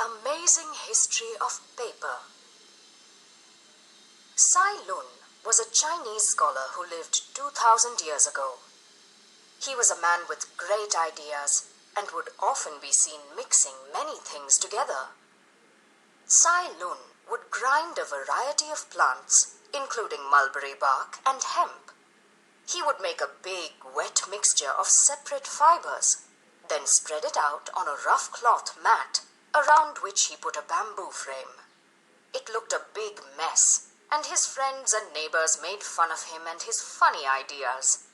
amazing history of paper. Cai Lun was a Chinese scholar who lived 2000 years ago. He was a man with great ideas and would often be seen mixing many things together. Cai Lun would grind a variety of plants, including mulberry bark and hemp. He would make a big, wet mixture of separate fibers, then spread it out on a rough cloth mat, around which he put a bamboo frame. It looked a big mess, and his friends and neighbors made fun of him and his funny ideas.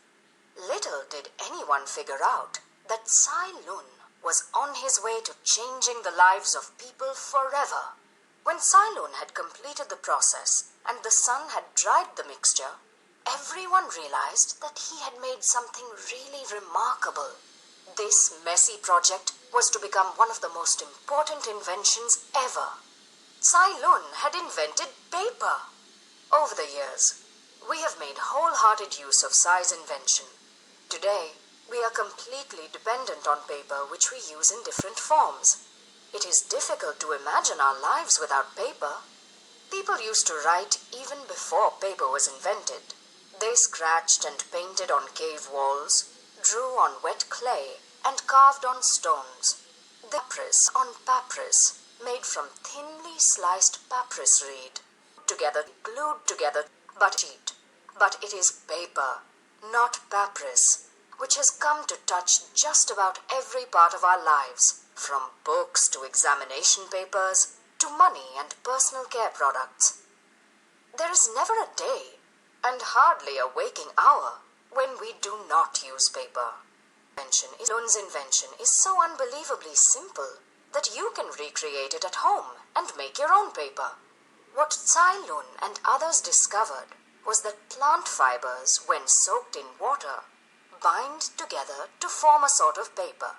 Little did anyone figure out that Cai Lun was on his way to changing the lives of people forever. When Cai Lun had completed the process and the sun had dried the mixture, everyone realized that he had made something really remarkable. This messy project was to become one of the most important inventions ever. Cai Lun had invented paper. Over the years, we have made wholehearted use of Cai's invention. Today, we are completely dependent on paper, which we use in different forms. It is difficult to imagine our lives without paper. People used to write even before paper was invented. They scratched and painted on cave walls, drew on wet clay, and carved on stones. The papyrus on papyrus, made from thinly sliced papyrus reed, glued together, but it is paper, not papyrus, which has come to touch just about every part of our lives, from books to examination papers to money and personal care products. There is never a day, and hardly a waking hour, when we do not use paper. Lun's invention is so unbelievably simple that you can recreate it at home and make your own paper. What Cai Lun and others discovered was that plant fibers, when soaked in water, bind together to form a sort of paper.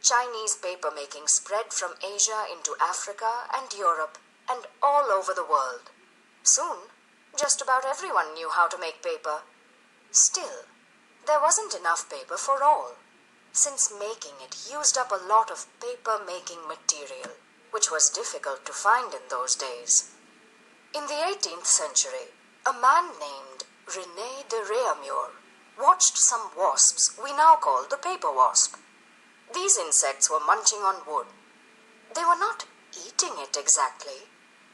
Chinese paper making spread from Asia into Africa and Europe and all over the world. Soon, just about everyone knew how to make paper. Still, there wasn't enough paper for all, since making it used up a lot of paper-making material, which was difficult to find in those days. In the 18th century, a man named René de Réaumur watched some wasps we now call the paper wasp. These insects were munching on wood. They were not eating it exactly,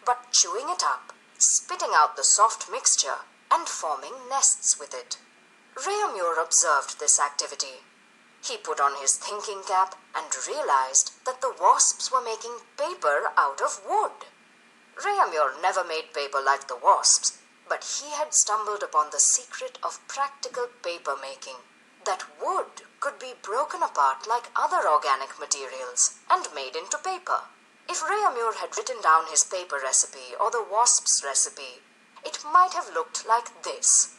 but chewing it up, spitting out the soft mixture, and forming nests with it. Réaumur observed this activity. He put on his thinking cap and realized that the wasps were making paper out of wood. Réaumur never made paper like the wasps, but he had stumbled upon the secret of practical paper making, that wood could be broken apart like other organic materials and made into paper. If Réaumur had written down his paper recipe or the wasp's recipe, it might have looked like this.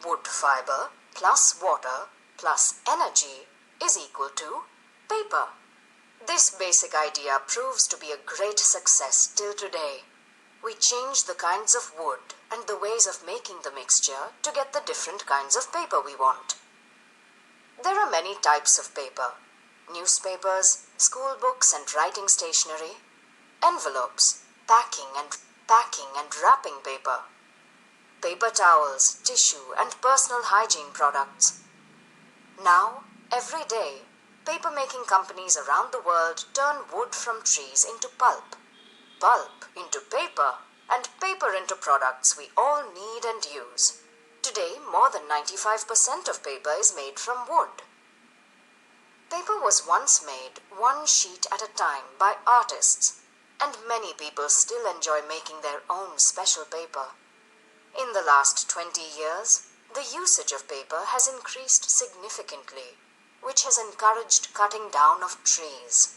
Wood fiber plus water plus energy is equal to paper. This basic idea proves to be a great success till today. We change the kinds of wood and the ways of making the mixture to get the different kinds of paper we want. There are many types of paper: newspapers, school books and writing stationery, envelopes, packing and wrapping paper, paper towels, tissue and personal hygiene products. Now, every day, paper-making companies around the world turn wood from trees into pulp, pulp into paper, and paper into products we all need and use. Today, more than 95% of paper is made from wood. Paper was once made one sheet at a time by artists, and many people still enjoy making their own special paper. In the last 20 years, the usage of paper has increased significantly, which has encouraged cutting down of trees.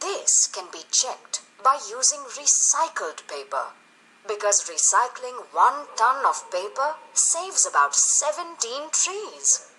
This can be checked by using recycled paper, because recycling 1 ton of paper saves about 17 trees.